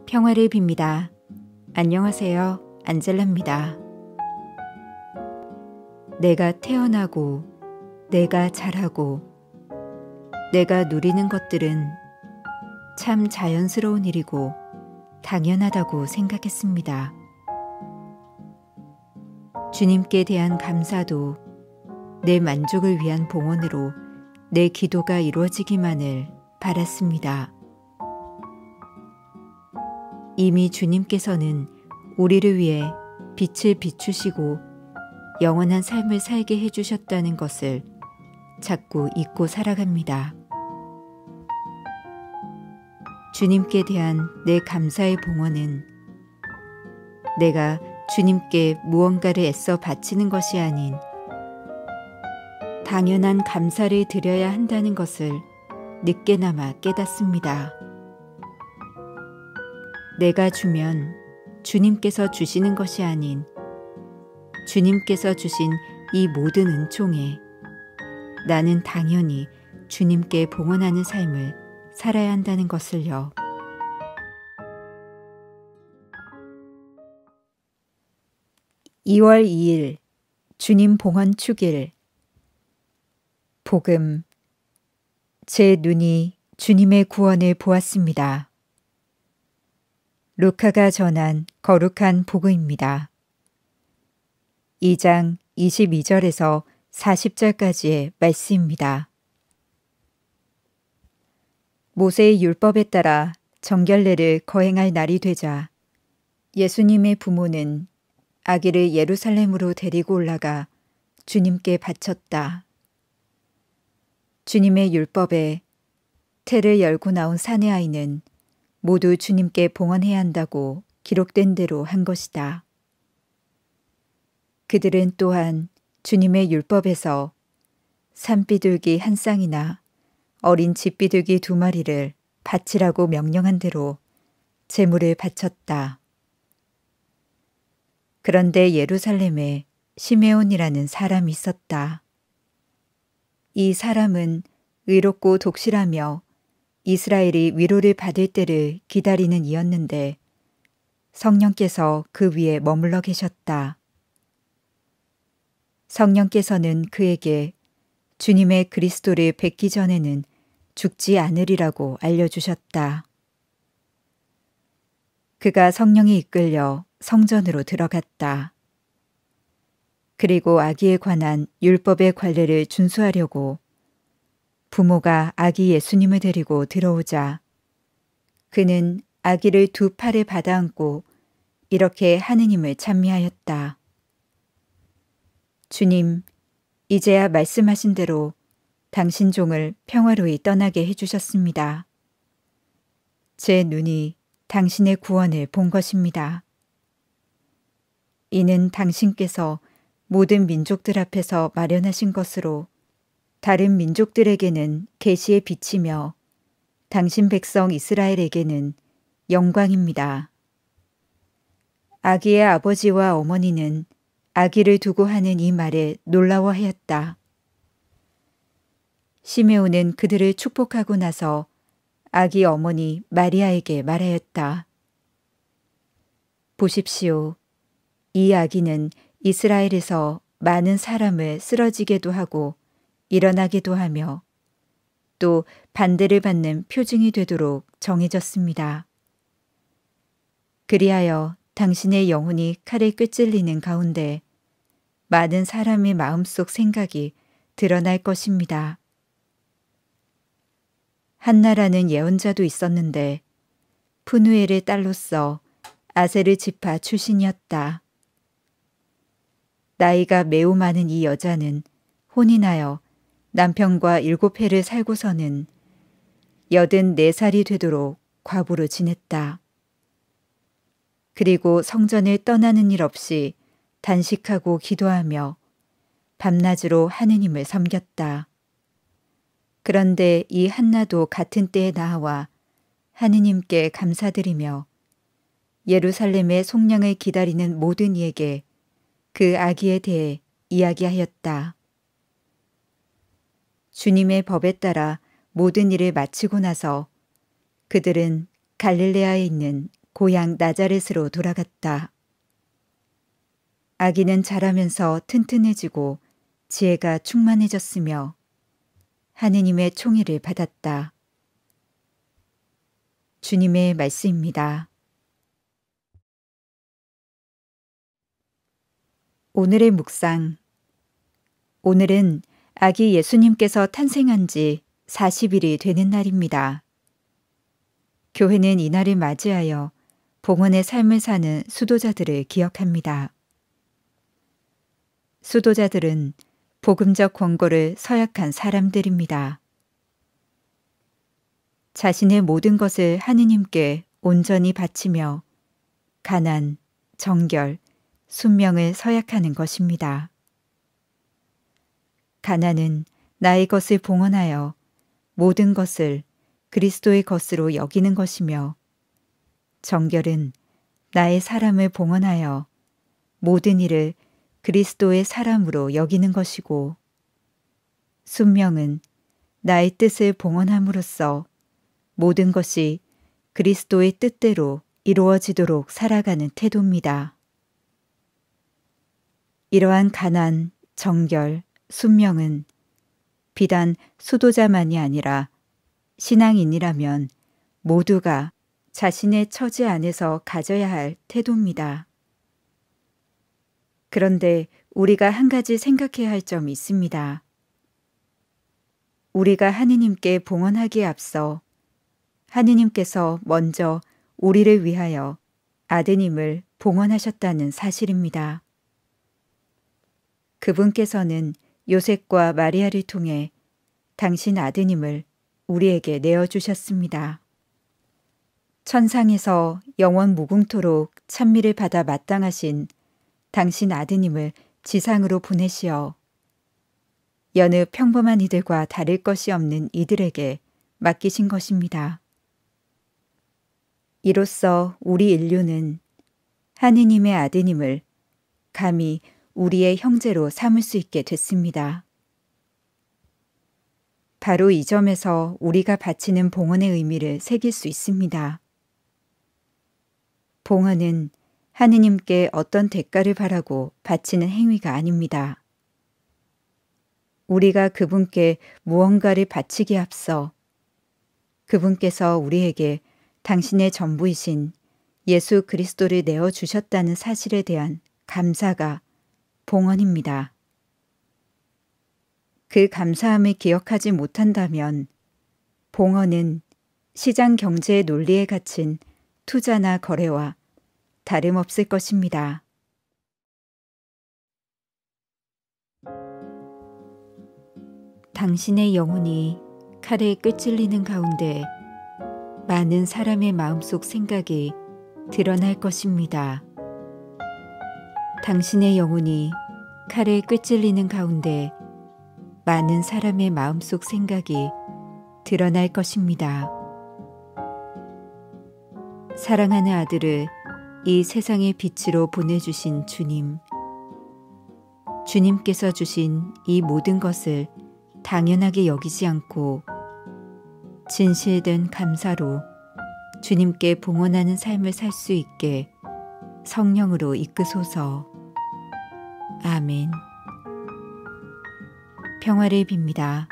평화를 빕니다. 안녕하세요. 안젤라입니다. 내가 태어나고, 내가 자라고, 내가 누리는 것들은 참 자연스러운 일이고 당연하다고 생각했습니다. 주님께 대한 감사도 내 만족을 위한 봉헌으로 내 기도가 이루어지기만을 바랐습니다. 이미 주님께서는 우리를 위해 빛을 비추시고 영원한 삶을 살게 해주셨다는 것을 자꾸 잊고 살아갑니다. 주님께 대한 내 감사의 봉헌은 내가 주님께 무언가를 애써 바치는 것이 아닌 당연한 감사를 드려야 한다는 것을 늦게나마 깨닫습니다. 내가 주면 주님께서 주시는 것이 아닌 주님께서 주신 이 모든 은총에 나는 당연히 주님께 봉헌하는 삶을 살아야 한다는 것을요. (2월 2일) 주님 봉헌 축일. 복음. 제 눈이 주님의 구원을 보았습니다. 루카가 전한 거룩한 복음입니다. 2장 22절에서 40절까지의 말씀입니다. 모세의 율법에 따라 정결례를 거행할 날이 되자 예수님의 부모는 아기를 예루살렘으로 데리고 올라가 주님께 바쳤다. 주님의 율법에 태를 열고 나온 사내 아이는 모두 주님께 봉헌해야 한다고 기록된 대로 한 것이다. 그들은 또한 주님의 율법에서 산비둘기 한 쌍이나 어린 집비둘기 2마리를 바치라고 명령한 대로 제물을 바쳤다. 그런데 예루살렘에 시메온이라는 사람이 있었다. 이 사람은 의롭고 독실하며 이스라엘이 위로를 받을 때를 기다리는 이였는데 성령께서 그 위에 머물러 계셨다. 성령께서는 그에게 주님의 그리스도를 뵙기 전에는 죽지 않으리라고 알려주셨다. 그가 성령에 이끌려 성전으로 들어갔다. 그리고 아기에 관한 율법의 관례를 준수하려고 부모가 아기 예수님을 데리고 들어오자 그는 아기를 2 팔에 받아안고 이렇게 하느님을 찬미하였다. 주님, 이제야 말씀하신 대로 당신 종을 평화로이 떠나게 해주셨습니다. 제 눈이 당신의 구원을 본 것입니다. 이는 당신께서 모든 민족들 앞에서 마련하신 것으로 다른 민족들에게는 계시의 빛이며 당신 백성 이스라엘에게는 영광입니다. 아기의 아버지와 어머니는 아기를 두고 하는 이 말에 놀라워하였다. 시메온은 그들을 축복하고 나서 아기 어머니 마리아에게 말하였다. 보십시오. 이 아기는 이스라엘에서 많은 사람을 쓰러지게도 하고 일어나기도 하며 또 반대를 받는 표징이 되도록 정해졌습니다. 그리하여 당신의 영혼이 칼에 꿰찔리는 가운데 많은 사람의 마음속 생각이 드러날 것입니다. 한나라는 예언자도 있었는데 푸누엘의 딸로서 아세르 지파 출신이었다. 나이가 매우 많은 이 여자는 혼인하여 남편과 7해를 살고서는 84살이 되도록 과부로 지냈다. 그리고 성전을 떠나는 일 없이 단식하고 기도하며 밤낮으로 하느님을 섬겼다. 그런데 이 한나도 같은 때에 나와 하느님께 감사드리며 예루살렘의 속량을 기다리는 모든 이에게 그 아기에 대해 이야기하였다. 주님의 법에 따라 모든 일을 마치고 나서 그들은 갈릴레아에 있는 고향 나자렛으로 돌아갔다. 아기는 자라면서 튼튼해지고 지혜가 충만해졌으며 하느님의 총애를 받았다. 주님의 말씀입니다. 오늘의 묵상. 오늘은 아기 예수님께서 탄생한 지 40일이 되는 날입니다. 교회는 이날을 맞이하여 봉헌의 삶을 사는 수도자들을 기억합니다. 수도자들은 복음적 권고를 서약한 사람들입니다. 자신의 모든 것을 하느님께 온전히 바치며 가난, 정결, 순명을 서약하는 것입니다. 가난은 나의 것을 봉헌하여 모든 것을 그리스도의 것으로 여기는 것이며, 정결은 나의 사람을 봉헌하여 모든 일을 그리스도의 사람으로 여기는 것이고, 순명은 나의 뜻을 봉헌함으로써 모든 것이 그리스도의 뜻대로 이루어지도록 살아가는 태도입니다. 이러한 가난, 정결, 순명은 비단 수도자만이 아니라 신앙인이라면 모두가 자신의 처지 안에서 가져야 할 태도입니다. 그런데 우리가 한 가지 생각해야 할 점이 있습니다. 우리가 하느님께 봉헌하기에 앞서 하느님께서 먼저 우리를 위하여 아드님을 봉헌하셨다는 사실입니다. 그분께서는 요셉과 마리아를 통해 당신 아드님을 우리에게 내어주셨습니다. 천상에서 영원 무궁토록 찬미를 받아 마땅하신 당신 아드님을 지상으로 보내시어 여느 평범한 이들과 다를 것이 없는 이들에게 맡기신 것입니다. 이로써 우리 인류는 하느님의 아드님을 감히 우리의 형제로 삼을 수 있게 됐습니다. 바로 이 점에서 우리가 바치는 봉헌의 의미를 새길 수 있습니다. 봉헌은 하느님께 어떤 대가를 바라고 바치는 행위가 아닙니다. 우리가 그분께 무언가를 바치기에 앞서 그분께서 우리에게 당신의 전부이신 예수 그리스도를 내어주셨다는 사실에 대한 감사가 봉헌입니다. 그 감사함을 기억하지 못한다면 봉헌은 시장 경제의 논리에 갇힌 투자나 거래와 다름없을 것입니다. 당신의 영혼이 칼에 꿰찔리는 가운데 많은 사람의 마음속 생각이 드러날 것입니다. 당신의 영혼이 칼에 꿰찔리는 가운데 많은 사람의 마음속 생각이 드러날 것입니다. 사랑하는 아들을 이 세상의 빛으로 보내주신 주님, 주님께서 주신 이 모든 것을 당연하게 여기지 않고 진실된 감사로 주님께 봉헌하는 삶을 살 수 있게 성령으로 이끄소서. 아멘. 평화를 빕니다.